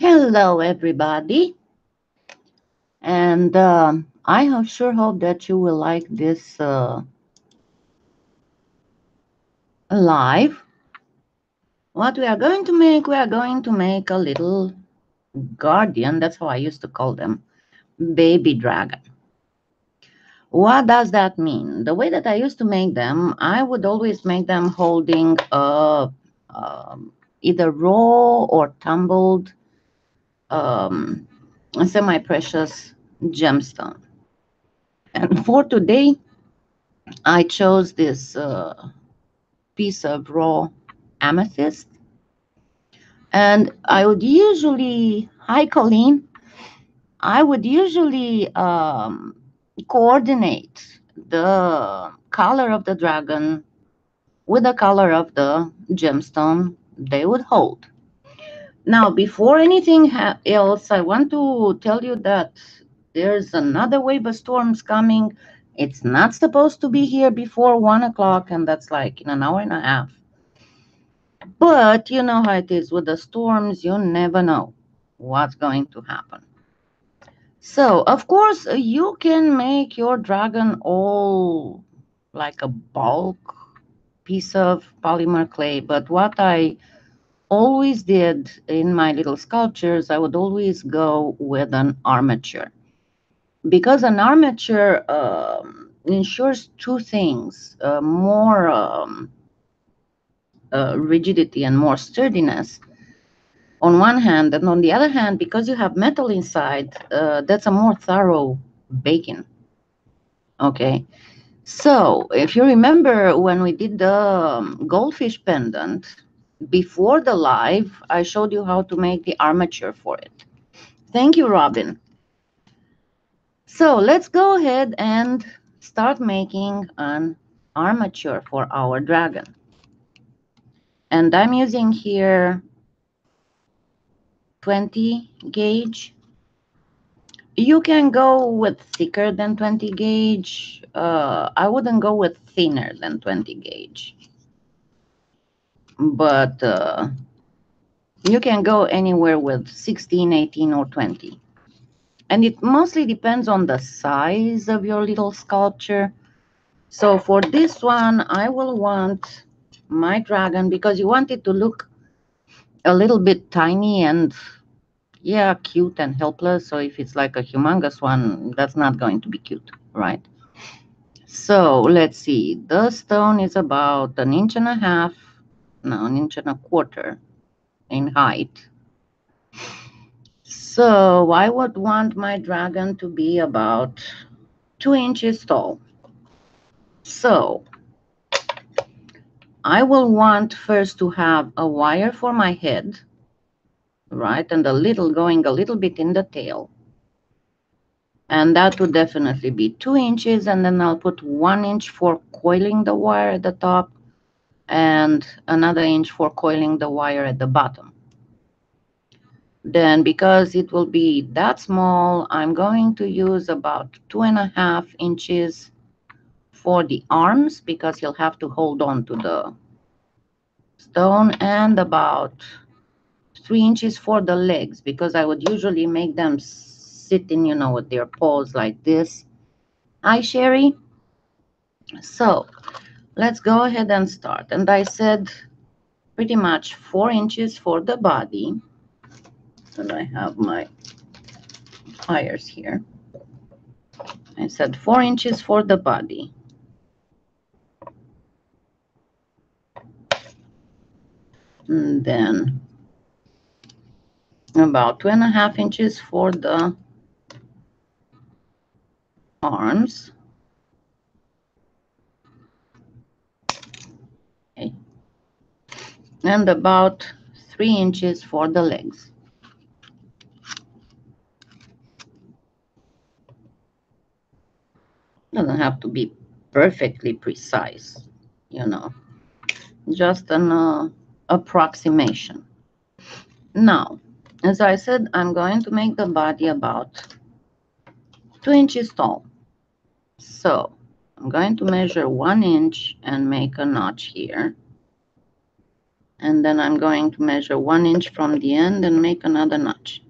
Hello, everybody, and sure hope that you will like this live. What we are going to make a little guardian. That's how I used to call them, baby dragon. What does that mean? The way that I used to make them, I would always make them holding um, either raw or tumbled um, semi-precious gemstone. And for today, I chose this piece of raw amethyst. And I would usually, hi Colleen, I would usually coordinate the color of the dragon with the color of the gemstone they would hold. Now, before anything else, I want to tell you that there's another wave of storms coming. It's not supposed to be here before 1 o'clock, and that's like in an hour and a half. But you know how it is with the storms, you never know what's going to happen. So, of course, you can make your dragon all like a bulk piece of polymer clay. But what I always did in my little sculptures, I would always go with an armature. Because an armature ensures two things more rigidity and more sturdiness on one hand, and on the other hand, because you have metal inside, that's a more thorough baking. Okay. So if you remember when we did the goldfish pendant, before the live, I showed you how to make the armature for it. Thank you, Robin. So let's go ahead and start making an armature for our dragon. And I'm using here 20 gauge. You can go with thicker than 20 gauge. I wouldn't go with thinner than 20 gauge. But you can go anywhere with 16, 18, or 20. And it mostly depends on the size of your little sculpture. So for this one, I will want my dragon, because you want it to look a little bit tiny and, yeah, cute and helpless. So if it's like a humongous one, that's not going to be cute, right? So let's see. The stone is about an inch and a half, no, an inch and a quarter in height. So I would want my dragon to be about 2 inches tall. So I will want first to have a wire for my head, right? And a little going a little bit in the tail. And that would definitely be 2 inches. And then I'll put 1 inch for coiling the wire at the top and another inch for coiling the wire at the bottom. Then because it will be that small, I'm going to use about 2.5 inches for the arms, because he'll have to hold on to the stone, and about 3 inches for the legs, because I would usually make them sitting, you know, with their paws like this. Hi, Sherry. So let's go ahead and start. And I said pretty much 4 inches for the body. And I have my pliers here. I said 4 inches for the body. And then about 2.5 inches for the arms. Okay. And about 3 inches for the legs. Doesn't have to be perfectly precise, you know, just an approximation. Now, as I said, I'm going to make the body about 2 inches tall. So I'm going to measure 1 inch and make a notch here. And then I'm going to measure 1 inch from the end and make another notch.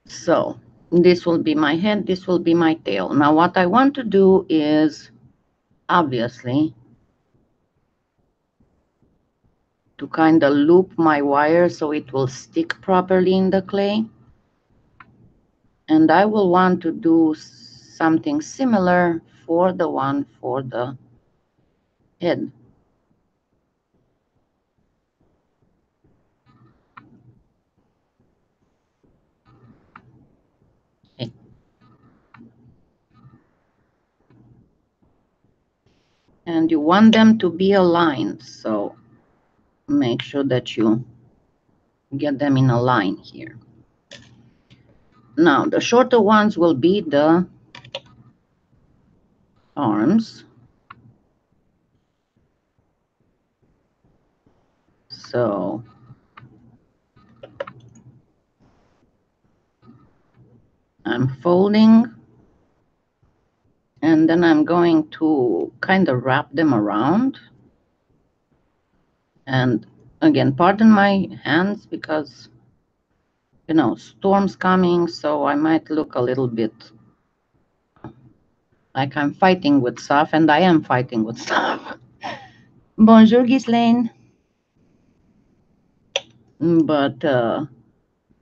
So this will be my head, this will be my tail. Now what I want to do is, obviously, to kind of loop my wire so it will stick properly in the clay. And I will want to do something similar for the one for the head. Okay. And you want them to be aligned, so make sure that you get them in a line here. Now the shorter ones will be the arms. So I'm folding, and then I'm going to kind of wrap them around. And again, pardon my hands because, you know, storm's coming, so I might look a little bit like I'm fighting with stuff, and I am fighting with stuff. Bonjour, Ghislaine. But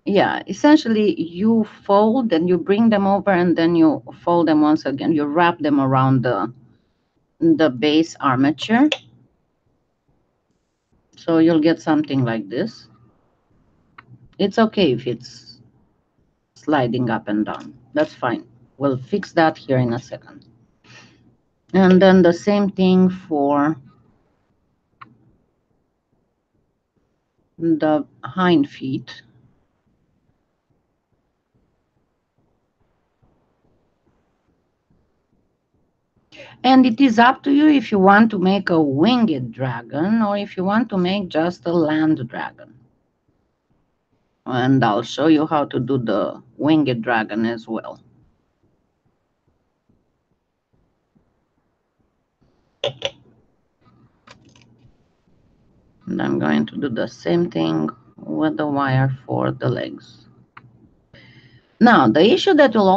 yeah, essentially you fold and you bring them over, and then you fold them once again. You wrap them around the base armature. So you'll get something like this. It's okay if it's sliding up and down. That's fine. We'll fix that here in a second. And then the same thing for the hind feet. And it is up to you if you want to make a winged dragon or if you want to make just a land dragon. And I'll show you how to do the winged dragon as well. And I'm going to do the same thing with the wire for the legs. Now, the issue that you'll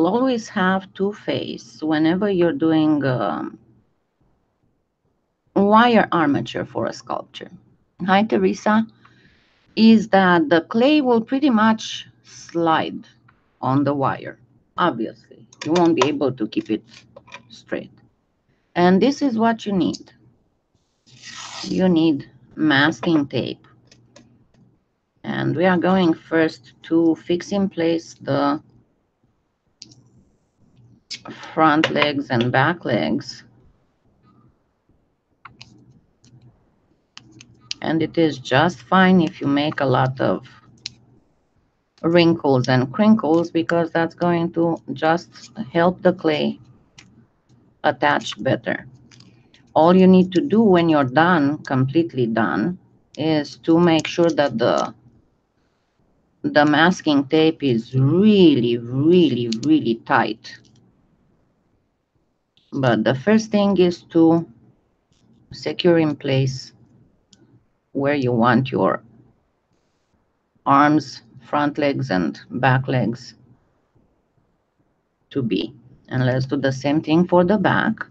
always have to face whenever you're doing wire armature for a sculpture, hi Teresa, is that the clay will pretty much slide on the wire. Obviously, you won't be able to keep it straight. And this is what you need. You need masking tape. And we are going first to fix in place the front legs and back legs. And it is just fine if you make a lot of wrinkles and crinkles, because that's going to just help the clay attach better. All you need to do when you're done, completely done, is to make sure that the masking tape is really, really, really tight. But the first thing is to secure in place where you want your arms, front legs, and back legs to be. And let's do the same thing for the back.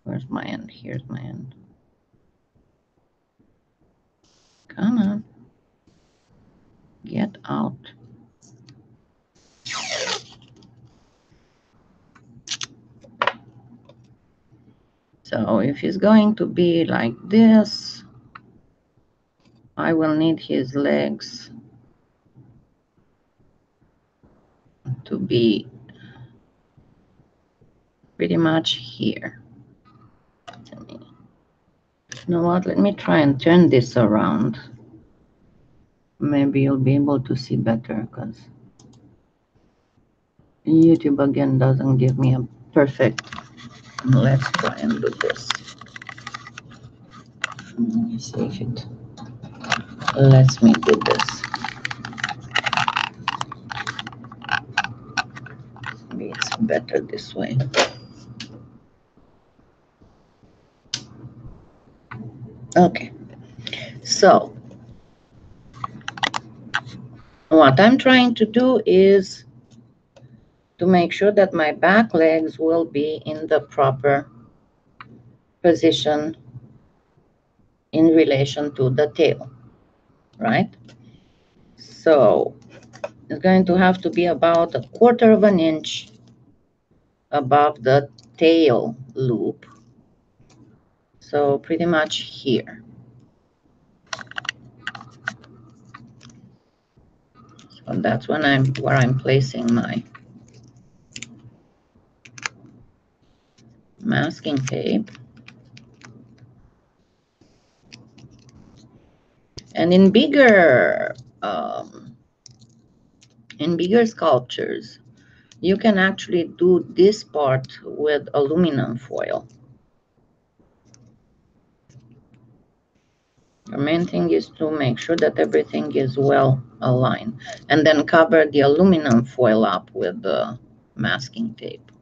Where's my end? Here's my end. Come on. Get out. So if it's going to be like this, I will need his legs to be pretty much here. You know what? Let me try and turn this around. Maybe you'll be able to see better, because YouTube again doesn't give me a perfect. Let's try and do this. Let me see if it lets me do this. Maybe it's better this way. Okay, so what I'm trying to do is to make sure that my back legs will be in the proper position in relation to the tail, right? So it's going to have to be about 1/4 of an inch above the tail loop. So pretty much here. So that's when where I'm placing my masking tape. And in bigger sculptures, you can actually do this part with aluminum foil. The main thing is to make sure that everything is well aligned, and then cover the aluminum foil up with the masking tape.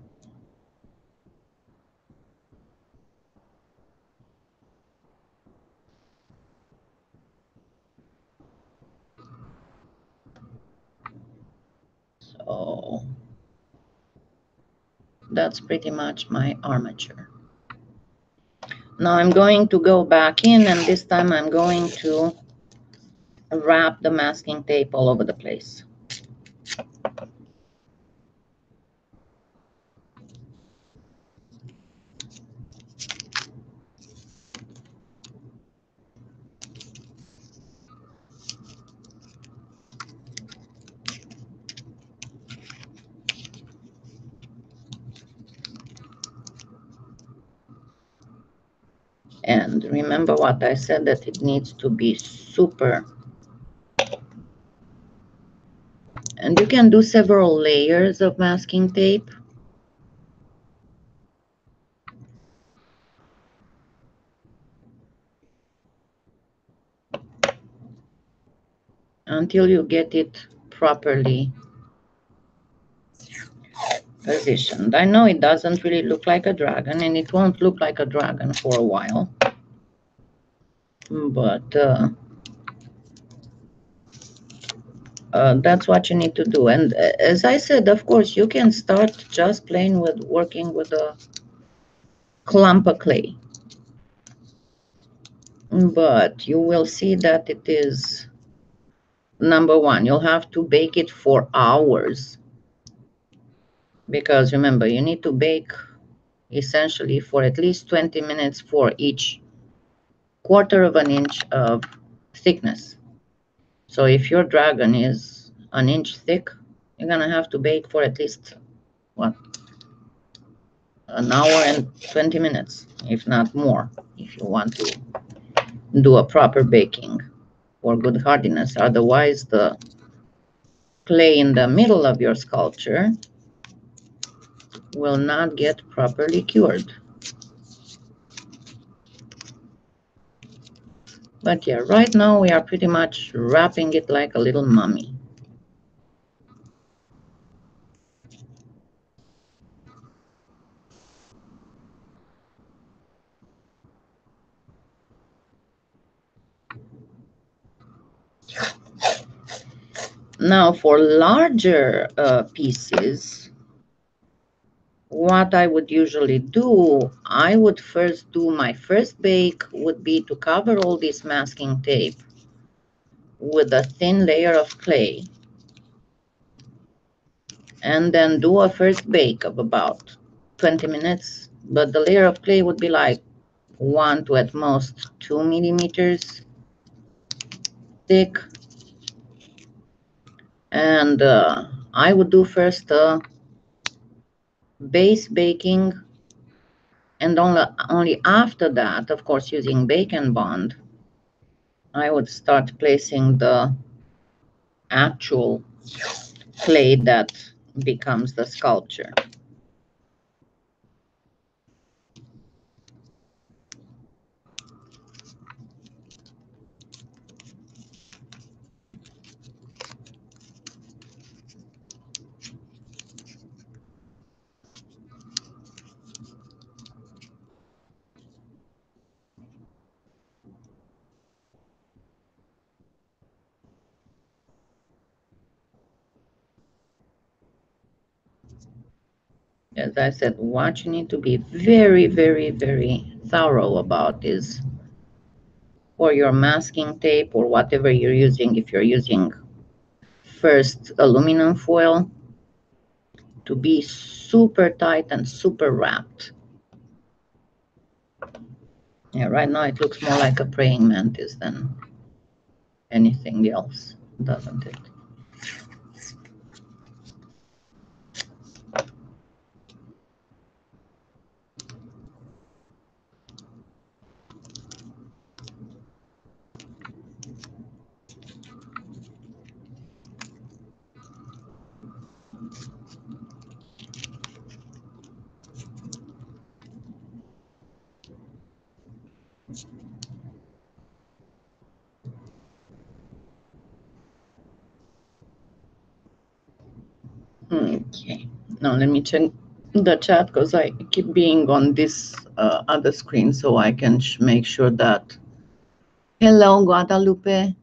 So that's pretty much my armature. Now I'm going to go back in, and this time I'm going to wrap the masking tape all over the place. And remember what I said, that it needs to be super. And you can do several layers of masking tape. Until you get it properly positioned. I know it doesn't really look like a dragon, and it won't look like a dragon for a while. But that's what you need to do. And as I said, of course, you can start just plain with working with a clump of clay. But you will see that it is, number one, you'll have to bake it for hours. Because remember, you need to bake essentially for at least 20 minutes for each 1/4 of an inch of thickness. So if your dragon is an inch thick, you're gonna have to bake for at least, what, an hour and 20 minutes, if not more, if you want to do a proper baking for good hardiness. Otherwise, the clay in the middle of your sculpture will not get properly cured. But yeah, right now we are pretty much wrapping it like a little mummy. Now for larger pieces, what I would usually do, I would first do, my first bake would be to cover all this masking tape with a thin layer of clay, and then do a first bake of about 20 minutes. But the layer of clay would be like 1 to at most 2 millimeters thick. And I would do first base baking, and only after that, of course, using bake and bond, I would start placing the actual clay that becomes the sculpture. as I said, what you need to be very, very, very thorough about is for your masking tape or whatever you're using, if you're using first aluminum foil, to be super tight and super wrapped. Yeah, right now it looks more like a praying mantis than anything else, doesn't it? Okay, now let me check the chat because I keep being on this other screen so I can make sure that, hello Guadalupe,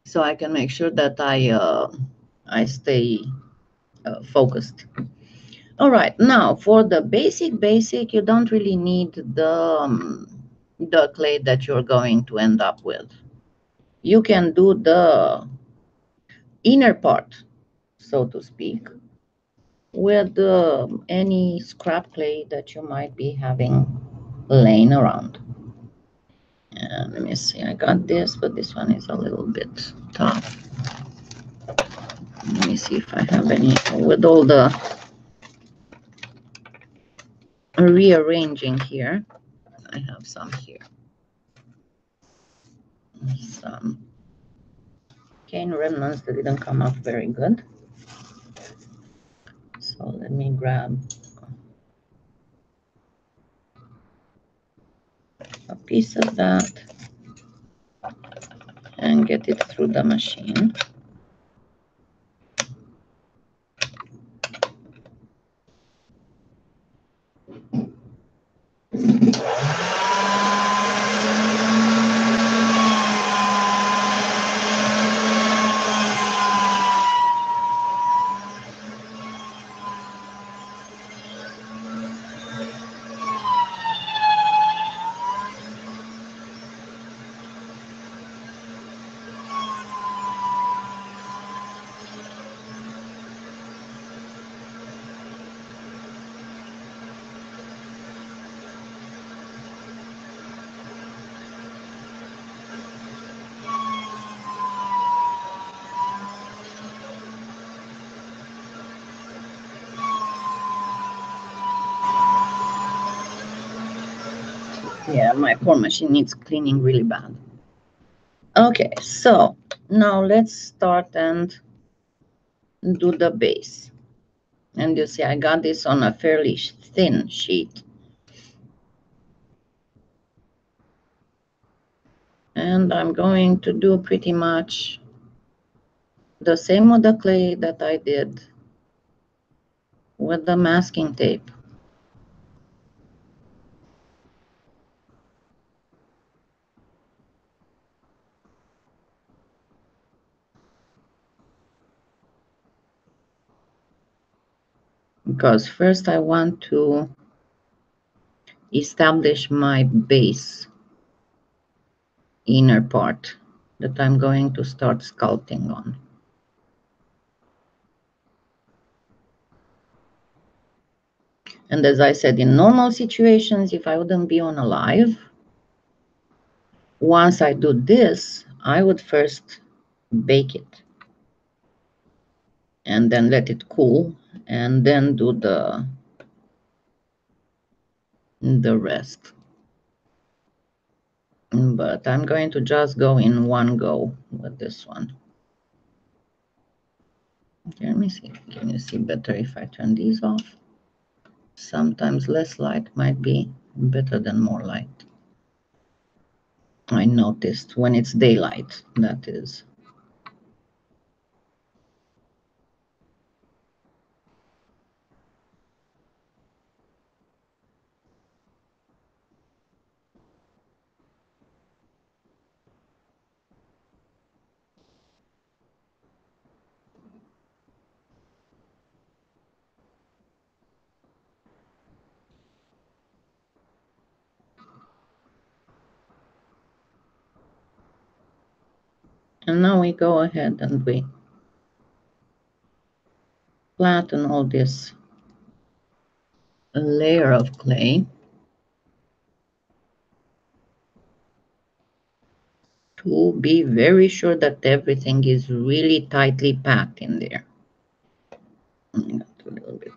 so I can make sure that I stay focused. All right, now for the basic, you don't really need the clay that you're going to end up with. You can do the inner part, so to speak, with any scrap clay that you might be having laying around. And let me see, I got this, but this one is a little bit tough. Let me see if I have any, with all the rearranging here. I have some here. Some cane remnants that didn't come up very good. So let me grab a piece of that and get it through the machine. Yeah, my poor machine needs cleaning really bad. Okay, so now let's start and do the base. And you see, I got this on a fairly thin sheet. And I'm going to do pretty much the same with the clay that I did with the masking tape. Because first I want to establish my base inner part that I'm going to start sculpting on. And as I said, in normal situations, if I wouldn't be on a live, once I do this, I would first bake it and then let it cool and then do the rest. But I'm going to just go in one go with this one. Okay, let me see. Can you see better if I turn these off? Sometimes less light might be better than more light. I noticed when it's daylight, that is. And now we go ahead and we flatten all this layer of clay to be very sure that everything is really tightly packed in there. A little bit.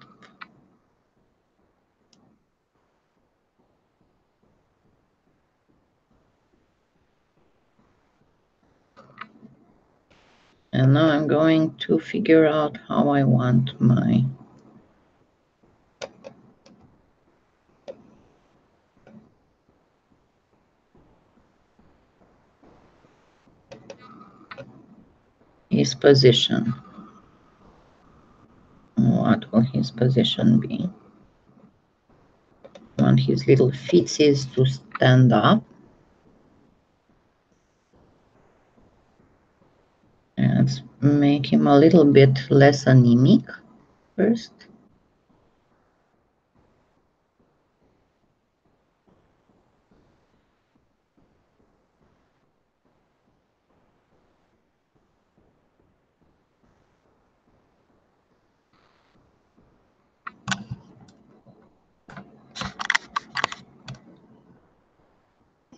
And now I'm going to figure out how I want my his position. What will his position be? I want his little feetsies to stand up. Let's make him a little bit less anemic first.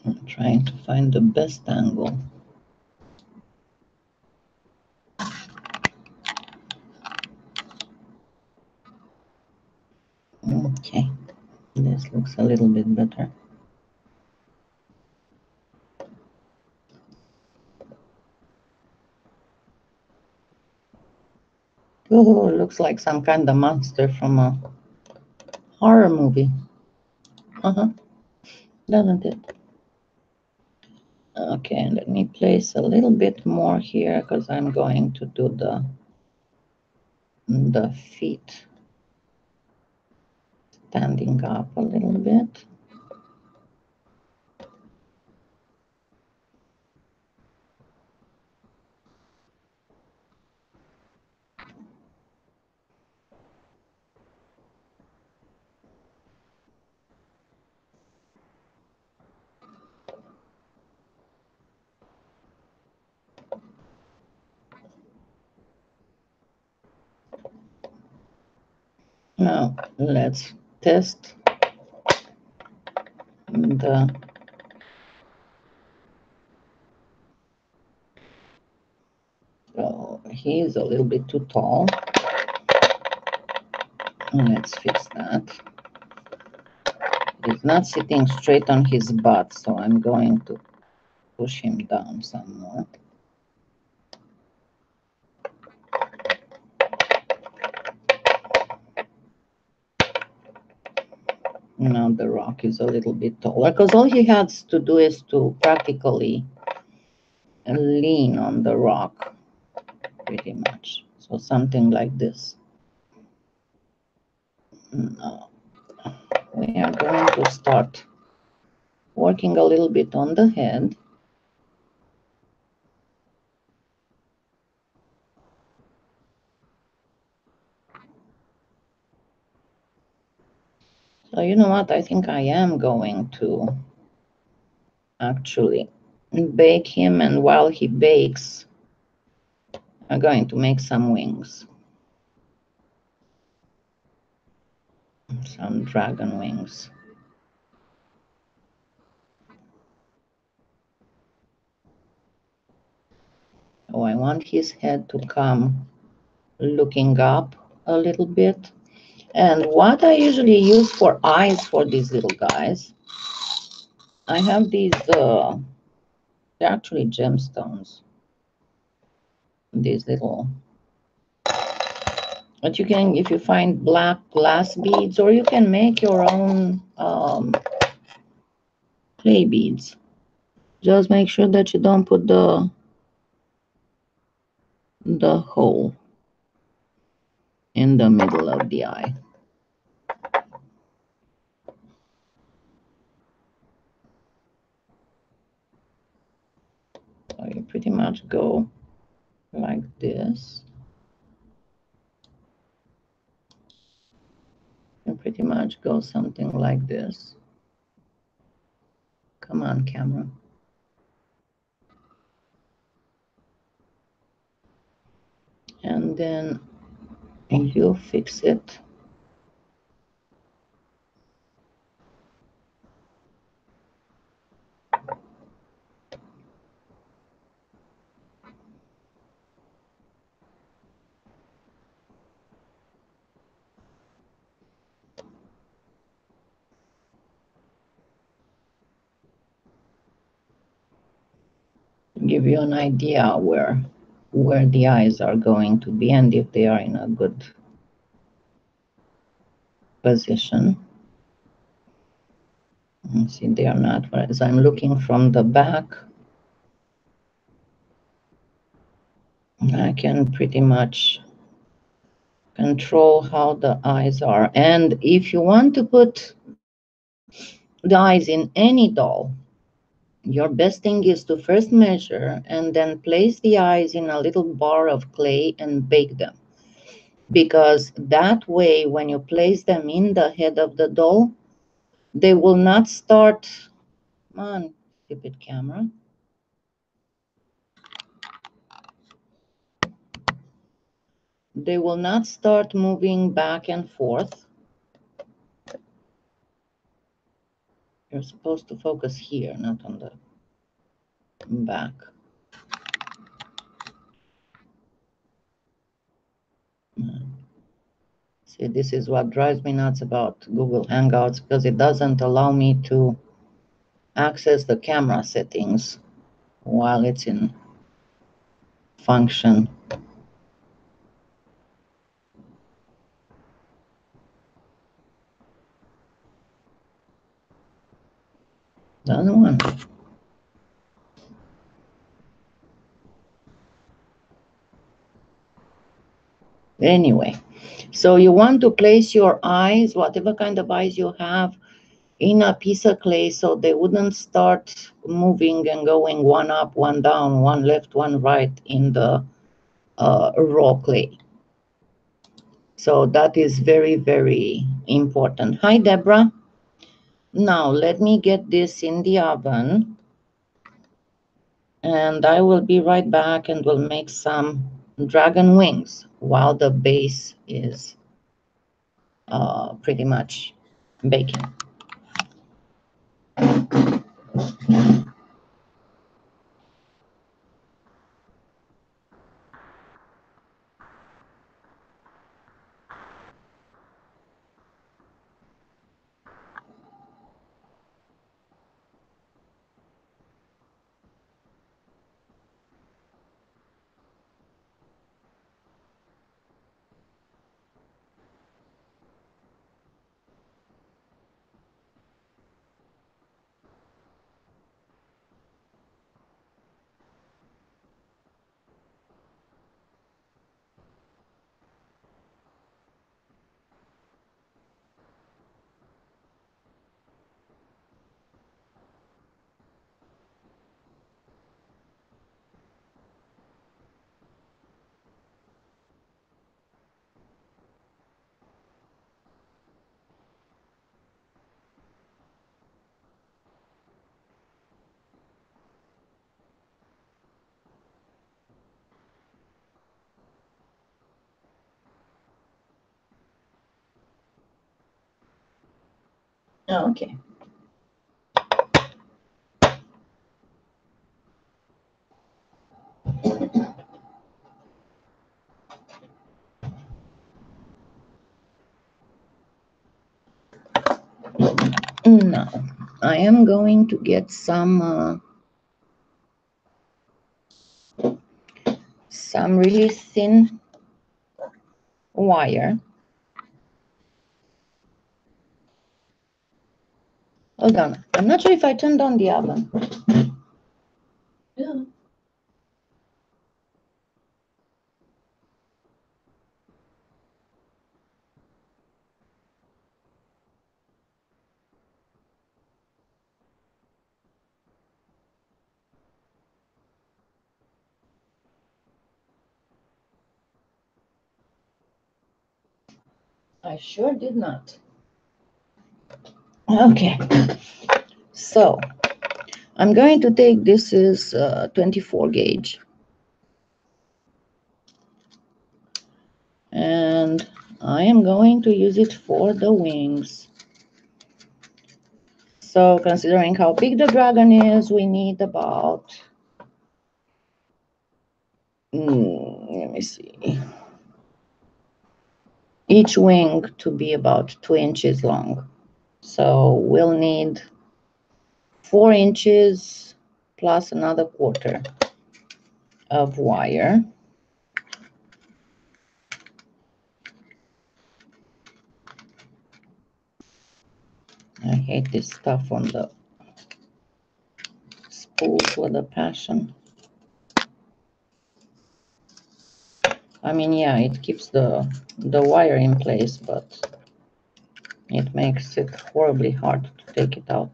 I'm trying to find the best angle. Okay, this looks a little bit better. Oh, looks like some kind of monster from a horror movie. Doesn't it? Okay, let me place a little bit more here because I'm going to do the feet standing up a little bit. Now let's test the oh, he's a little bit too tall. Let's fix that. He's not sitting straight on his butt, so I'm going to push him down some more. Now the rock is a little bit taller because all he has to do is to practically lean on the rock pretty much. So something like this. Now we are going to start working a little bit on the head. So you know what? I think I am going to actually bake him, and while he bakes, I'm going to make some wings. Some dragon wings. Oh, I want his head to come looking up a little bit. And what I usually use for eyes for these little guys, I have these, they're actually gemstones. These little, but you can, if you find black glass beads, or you can make your own clay beads. Just make sure that you don't put the hole in the middle of the eye. So you pretty much go like this. You pretty much go something like this. Come on, camera. and then you fix it. Give you an idea where the eyes are going to be and if they are in a good position. And see, they are not, whereas I'm looking from the back, I can pretty much control how the eyes are. And if you want to put the eyes in any doll, your best thing is to first measure and then place the eyes in a little bar of clay and bake them. Because that way, when you place them in the head of the doll, they will not start, come on, stupid camera. They will not start moving back and forth. You're supposed to focus here, not on the back. See, this is what drives me nuts about Google Hangouts, because it doesn't allow me to access the camera settings while it's in function. Doesn't want. Anyway, so you want to place your eyes, whatever kind of eyes you have, in a piece of clay so they wouldn't start moving and going one up, one down, one left, one right in the raw clay. So that is very, very important. Hi, Deborah. Now let me get this in the oven and I will be right back and we'll make some dragon wings while the base is pretty much baking. Okay. Now, I am going to get some really thin wire. Hold on. I'm not sure if I turned on the oven. Yeah. I sure did not. Okay. So I'm going to take, this is 24 gauge. And I am going to use it for the wings. So considering how big the dragon is, we need about, let me see, each wing to be about 2 inches long. So we'll need 4 inches plus another quarter of wire. I hate this stuff on the spools with a passion. I mean, yeah, it keeps the wire in place, but it makes it horribly hard to take it out.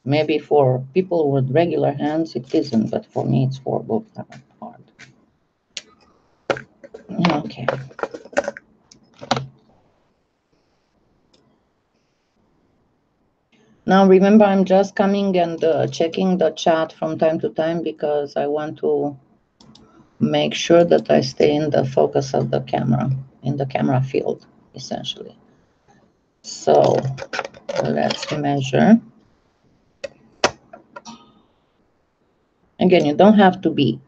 Maybe for people with regular hands it isn't, but for me it's horrible hard. Okay. Now remember, I'm just coming and checking the chat from time to time because I want to make sure that I stay in the focus of the camera, in the camera field, essentially. So let's measure. Again, you don't have to be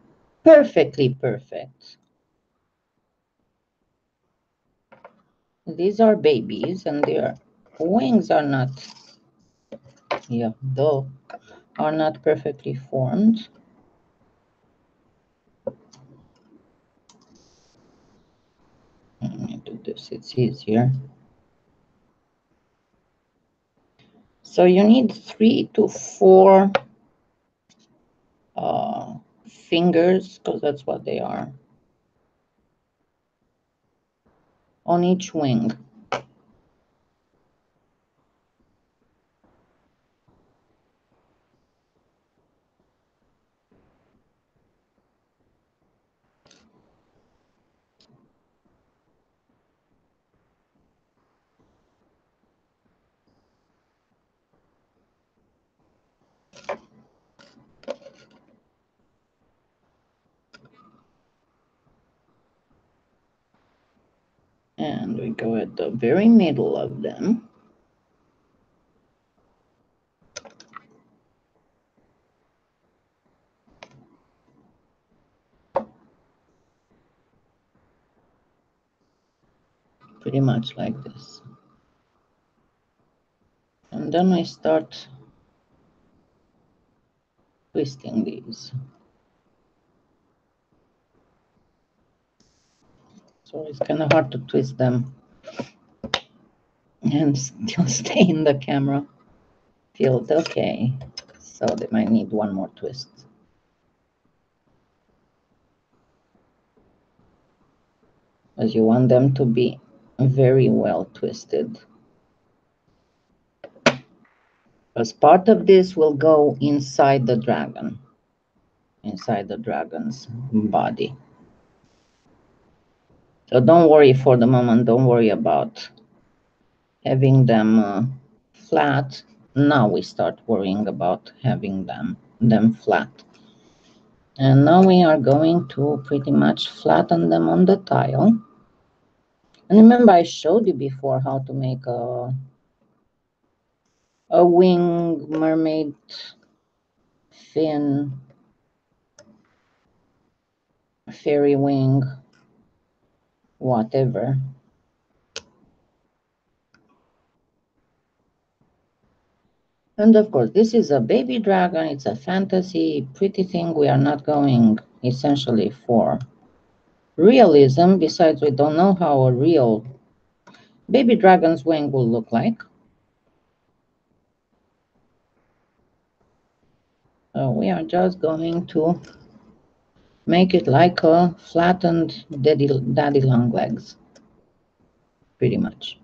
perfectly perfect. These are babies and their wings are not, yeah, though, are not perfectly formed. Let me do this, it's easier. So you need 3 to 4 fingers, because that's what they are, on each wing. And we go at the very middle of them. Pretty much like this. And then I start twisting these. So it's kind of hard to twist them and still stay in the camera field. Okay, so they might need one more twist. Because you want them to be very well twisted. Because part of this will go inside the dragon, inside the dragon's body. So don't worry for the moment, don't worry about having them flat. Now we start worrying about having them flat. And now we are going to pretty much flatten them on the tile. And remember, I showed you before how to make a wing, mermaid, fin, fairy wing, whatever. And of course, this is a baby dragon. It's a fantasy, pretty thing. We are not going essentially for realism. Besides, we don't know how a real baby dragon's wing will look like. So we are just going to make it like a flattened daddy long legs, pretty much.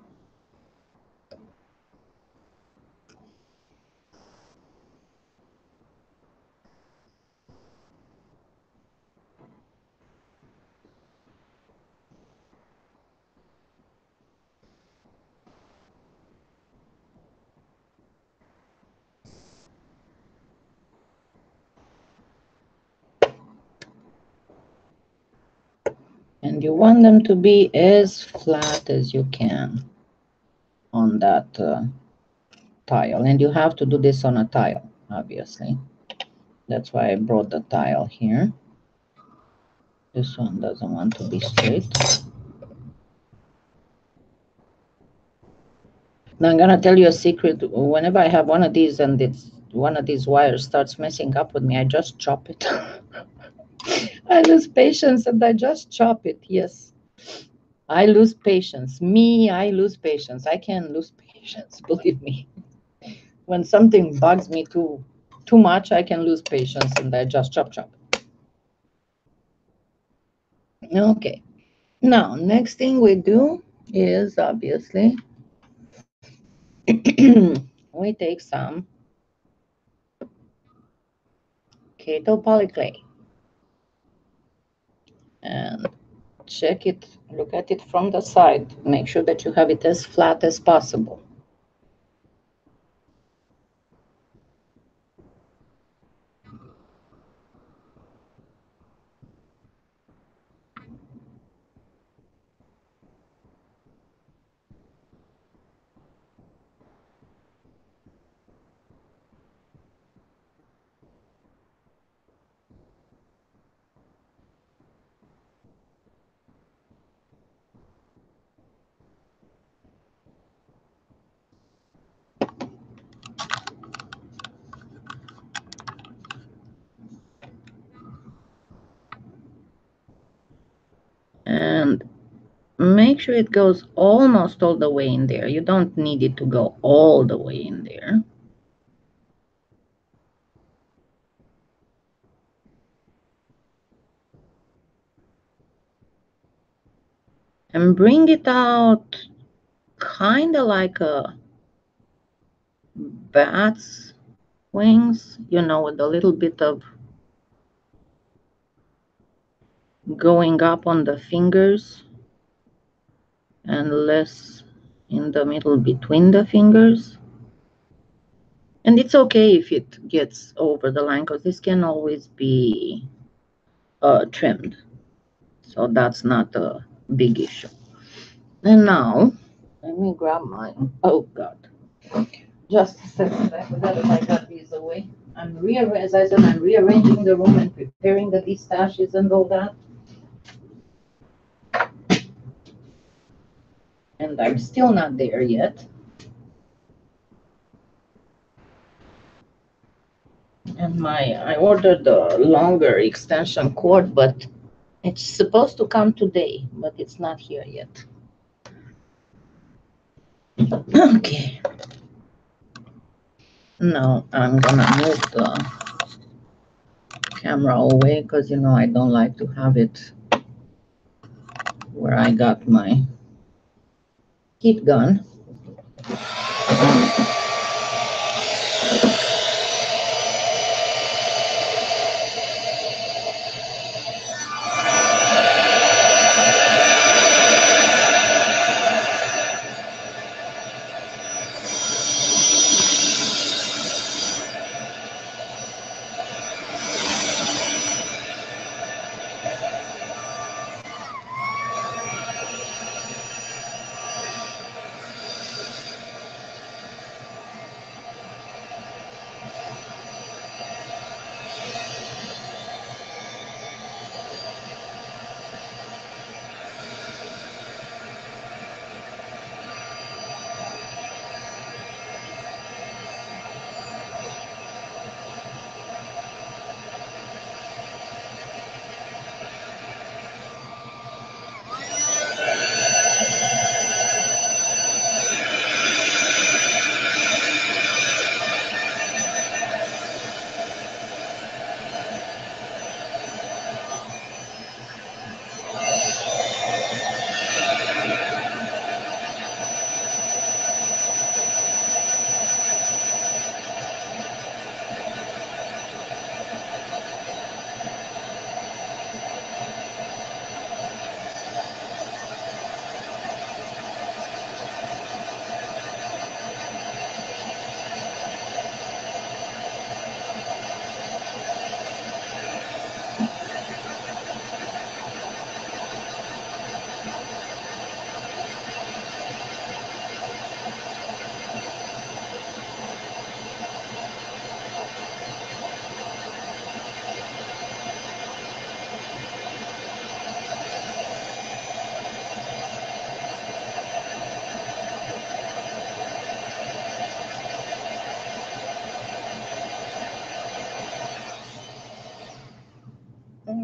And you want them to be as flat as you can on that tile. And you have to do this on a tile, obviously. That's why I brought the tile here. This one doesn't want to be straight. Now I'm gonna tell you a secret. Whenever I have one of these and one of these wires starts messing up with me, I just chop it. I lose patience and I just chop it. Yes, I lose patience. I lose patience. I can lose patience, believe me. When something bugs me too much, I can lose patience and I just chop. Okay. Now, next thing we do is obviously we take some keto polyclay and check it, look at it from the side. Make sure that you have it as flat as possible. And make sure it goes almost all the way in there. You don't need it to go all the way in there. And bring it out kind of like a bat's wings, you know, with a little bit of going up on the fingers and less in the middle between the fingers. And it's okay if it gets over the line because this can always be trimmed. So that's not a big issue. And now, let me grab mine. Oh God. Just a second, I forgot if I got these away. As I said, I'm rearranging the room and preparing the pistaches and all that. And I'm still not there yet. And I ordered the longer extension cord, but it's supposed to come today, but it's not here yet. Okay. Now I'm gonna move the camera away because you know I don't like to have it where I got my heat gun.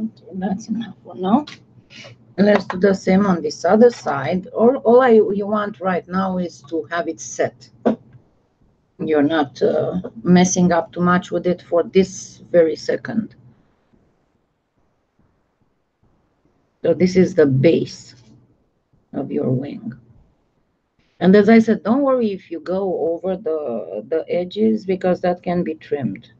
Okay, that's enough for now. Let's do the same on this other side. All you want right now is to have it set. You're not messing up too much with it for this very second. So this is the base of your wing. And as I said, don't worry if you go over the edges, because that can be trimmed.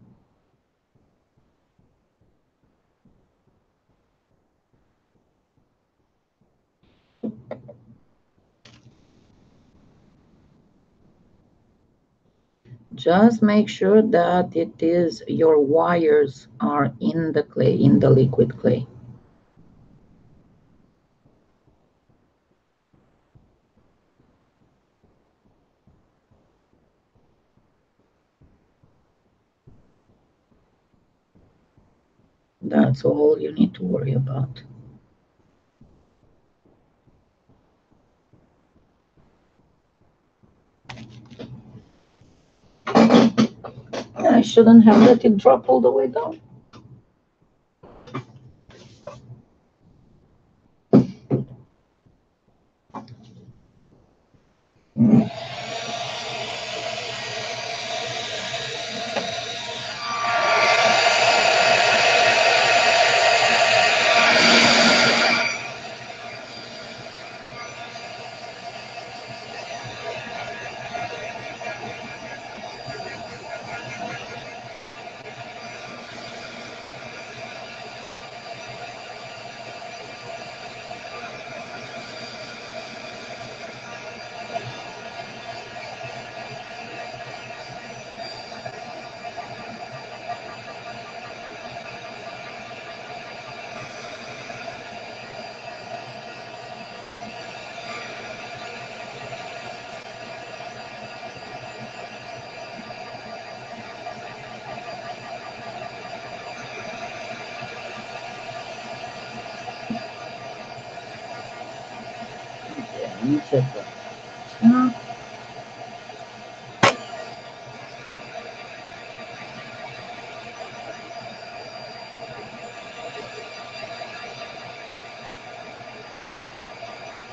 Just make sure that your wires are in the clay, in the liquid clay. That's all you need to worry about. I shouldn't have let it drop all the way down.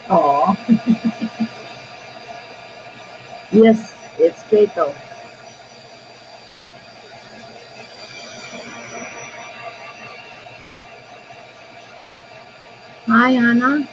Oh, yes, it's Kato. Hi, Anna.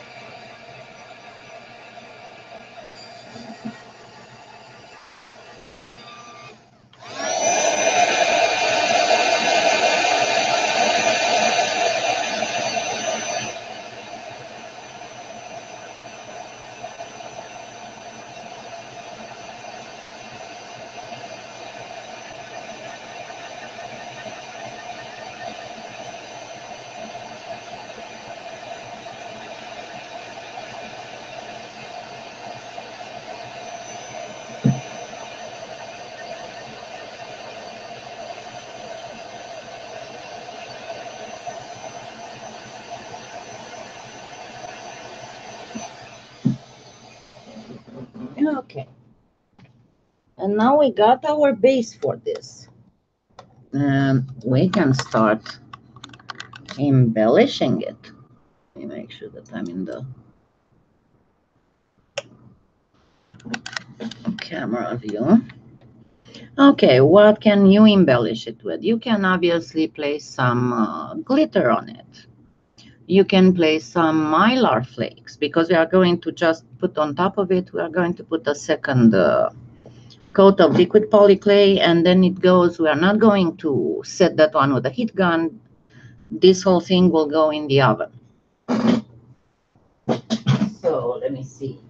Okay. And now we got our base for this. We can start embellishing it. Let me make sure that I'm in the camera view. Okay, what can you embellish it with? You can obviously place some glitter on it. You can place some mylar flakes, because we are going to just put on top of it, we are going to put a second coat of liquid polyclay, and then it goes, we are not going to set that one with a heat gun. This whole thing will go in the oven. So let me see.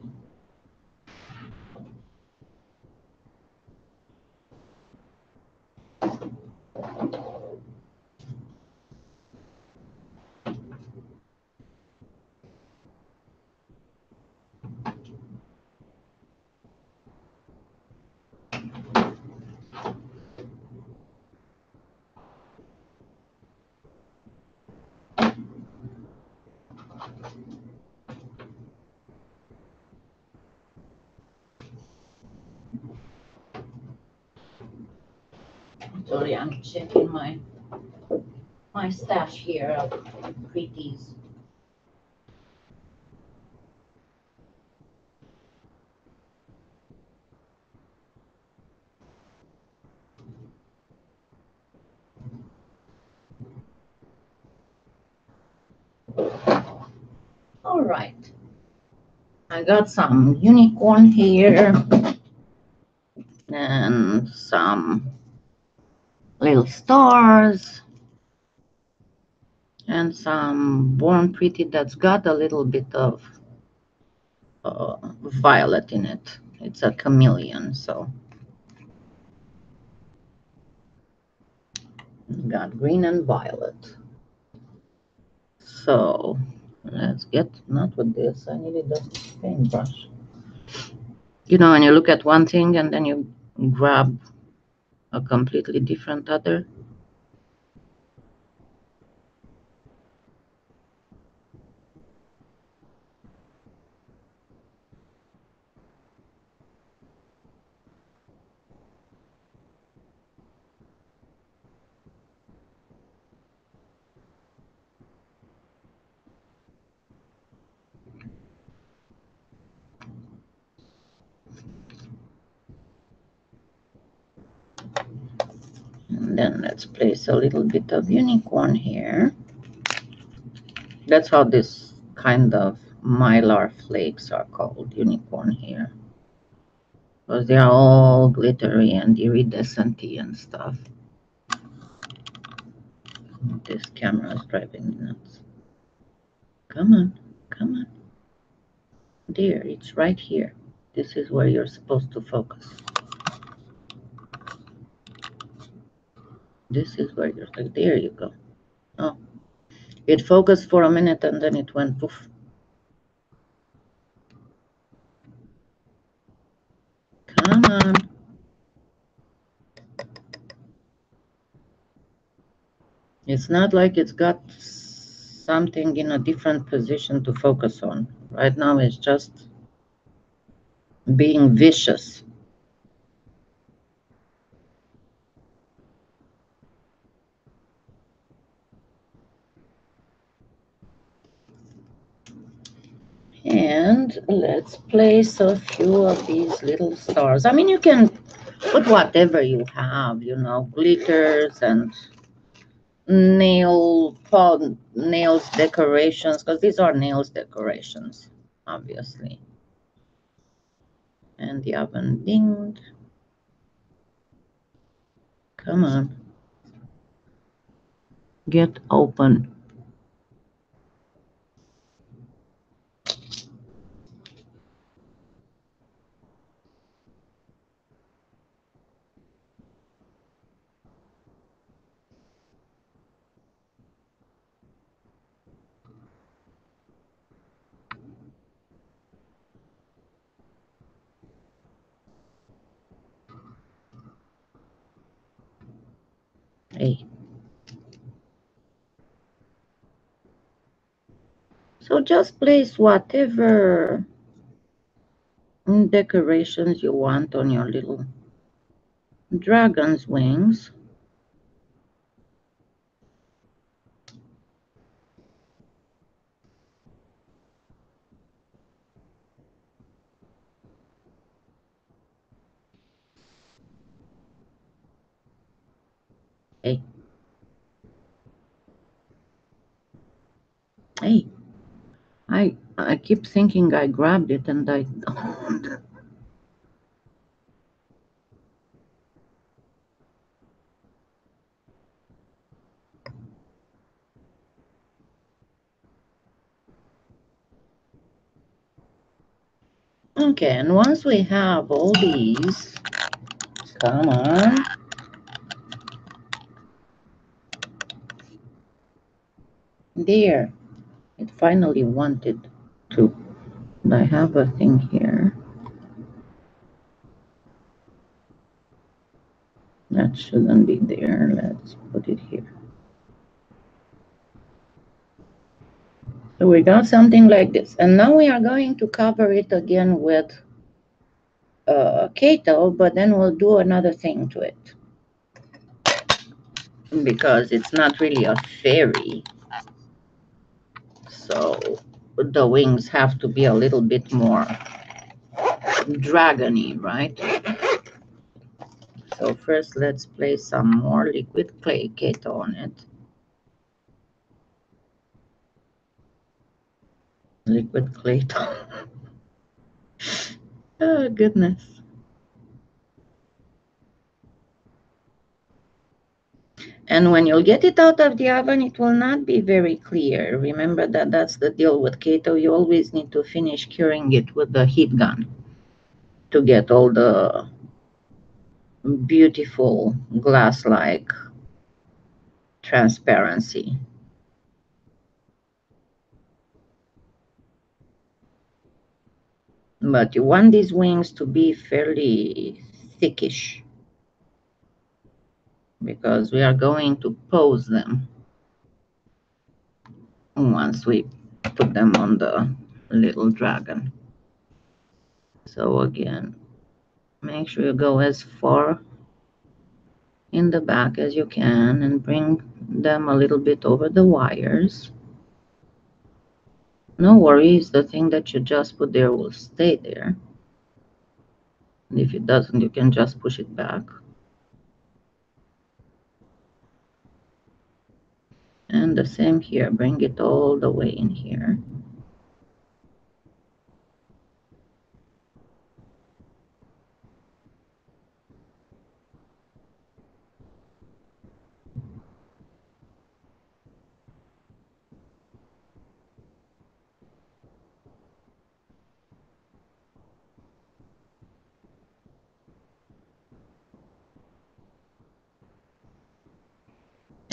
Sorry, I'm checking my my stash here of pretties. All right. I got some unicorn here and some little stars and some born pretty that's got a little bit of violet in it. It's a chameleon, so got green and violet. So let's get, not with this, I needed a paintbrush. You know, when you look at one thing and then you grab a completely different other. And then let's place a little bit of unicorn here. That's how this kind of mylar flakes are called, unicorn here. Because they are all glittery and iridescent and stuff. This camera is driving me nuts. Come on, come on. There, it's right here. This is where you're supposed to focus. This is where you're like, there you go. Oh, it focused for a minute and then it went poof. Come on. It's not like it's got something in a different position to focus on. Right now it's just being vicious. And let's place a few of these little stars. I mean, you can put whatever you have, you know, glitters and nails decorations, because these are nails decorations, obviously. And the oven dinged. Come on. Get open. Hey. So just place whatever decorations you want on your little dragon's wings. Hey. Hey. I keep thinking I grabbed it and I don't. Okay, and once we have all these, come on. There. It finally wanted to. I have a thing here. That shouldn't be there. Let's put it here. So we got something like this. And now we are going to cover it again with Kato, but then we'll do another thing to it. because it's not really a fairy. So the wings have to be a little bit more dragony, right? So first let's place some more liquid clay kit on it. Liquid clay. Oh goodness. And when you'll get it out of the oven, it will not be very clear. Remember that that's the deal with keto. You always need to finish curing it with the heat gun to get all the beautiful glass-like transparency. But you want these wings to be fairly thickish because we are going to pose them once we put them on the little dragon. So again, make sure you go as far in the back as you can and bring them a little bit over the wires. No worries, the thing that you just put there will stay there. And if it doesn't, you can just push it back. And the same here, bring it all the way in here.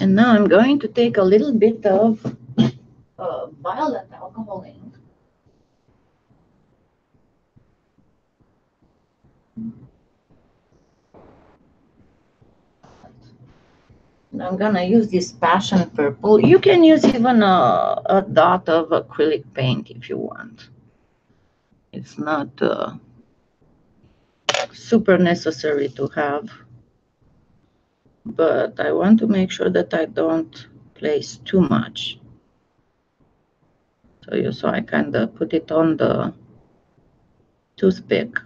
And now I'm going to take a little bit of violet alcohol ink. And I'm gonna use this passion purple. You can use even a dot of acrylic paint if you want. It's not super necessary to have, but I want to make sure that I don't place too much. So I kind of put it on the toothpick.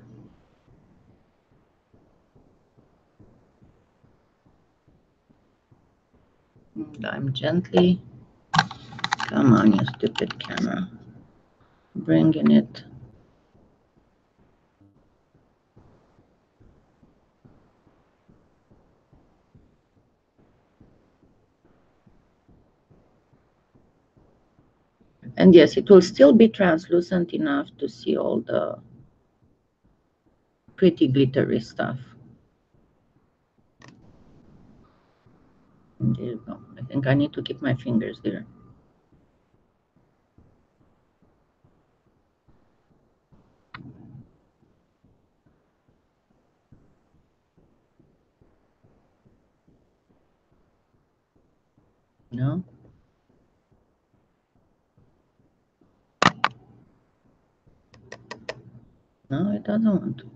And I'm gently, come on, you stupid camera, bringing it. And yes, it will still be translucent enough to see all the pretty glittery stuff. And there you go. I think I need to keep my fingers there. No? No, it doesn't want to.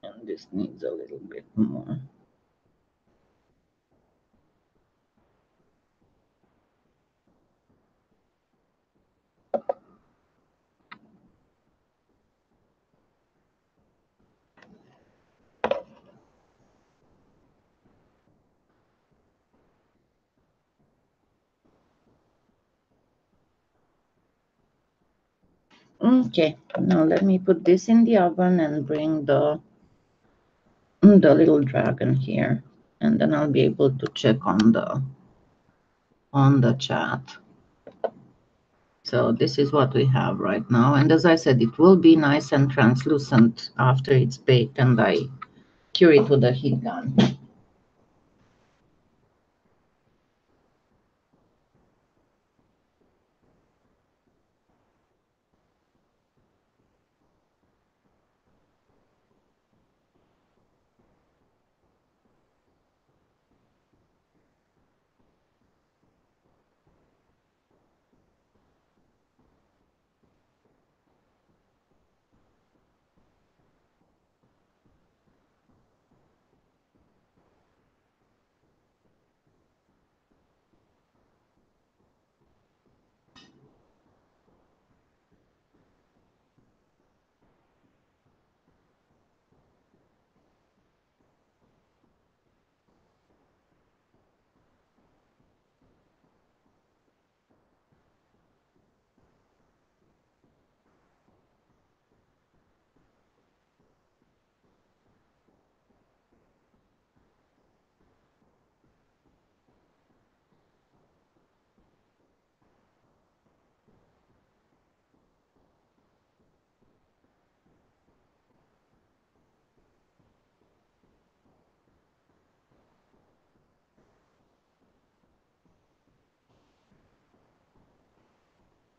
And this needs a little bit more. Okay, now let me put this in the oven and bring the little dragon here, and then I'll be able to check on the chat. So this is what we have right now, and as I said, it will be nice and translucent after it's baked and I cure it with a heat gun.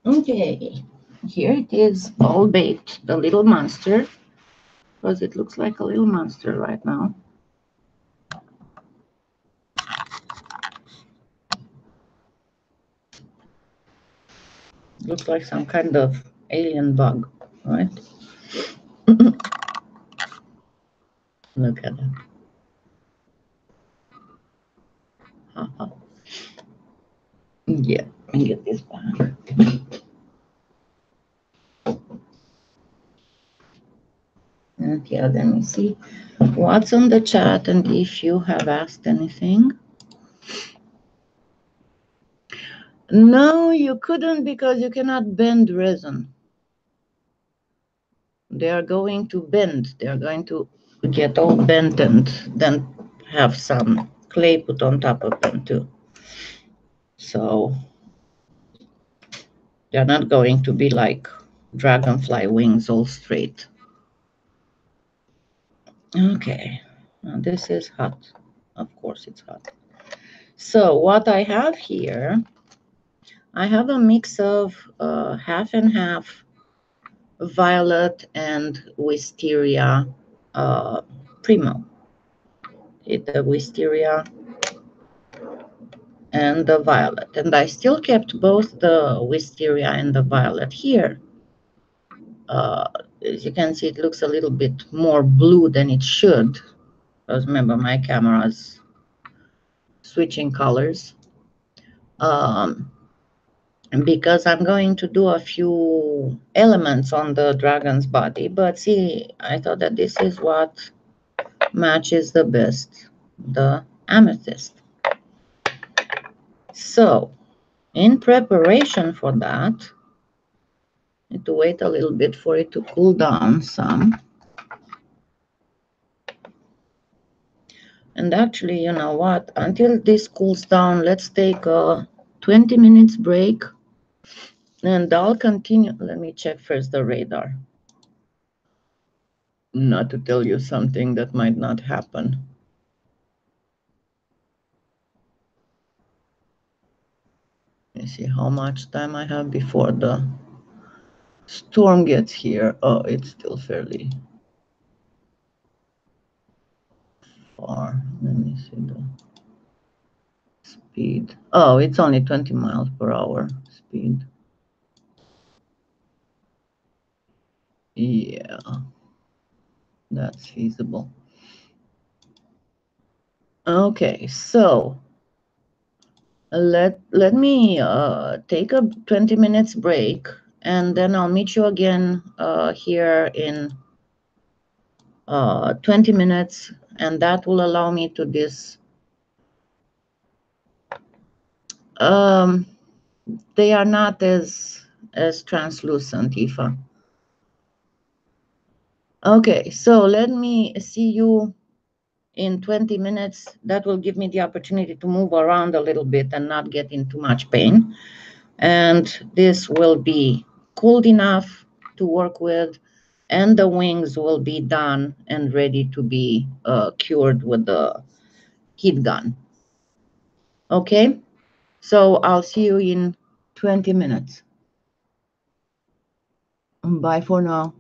Okay, here it is, all baked, the little monster, because it looks like a little monster right now. Looks like some kind of alien bug, right? Look at it. Yeah, let me get this back. Okay, let me see what's on the chat and if you have asked anything. No, you couldn't because you cannot bend resin. They are going to bend. They are going to get all bent and then have some clay put on top of them too. So they're not going to be like dragonfly wings all straight. Okay, now this is hot. Of course it's hot. So what I have here, I have a mix of half and half violet and wisteria primo. The wisteria and the violet. And I still kept both the wisteria and the violet here. As you can see, it looks a little bit more blue than it should. Because remember, my camera is switching colors. Because I'm going to do a few elements on the dragon's body. But see, I thought that this is what matches the best, the amethyst. So, in preparation for that, I need to wait a little bit for it to cool down some. And actually, you know what? Until this cools down, let's take a 20 minutes break. And I'll continue. Let me check first the radar. Not to tell you something that might not happen. Let me see how much time I have before the storm gets here. Oh, it's still fairly far. Let me see the speed. Oh, it's only 20 miles per hour speed. Yeah, that's feasible. Okay, so let me take a 20 minutes break, and then I'll meet you again here in 20 minutes, and that will allow me to this. They are not as translucent, Aoife. Okay, so let me see you in 20 minutes. That will give me the opportunity to move around a little bit and not get in too much pain. And this will be cooled enough to work with, and the wings will be done and ready to be cured with the heat gun. Okay, so I'll see you in 20 minutes. Bye for now.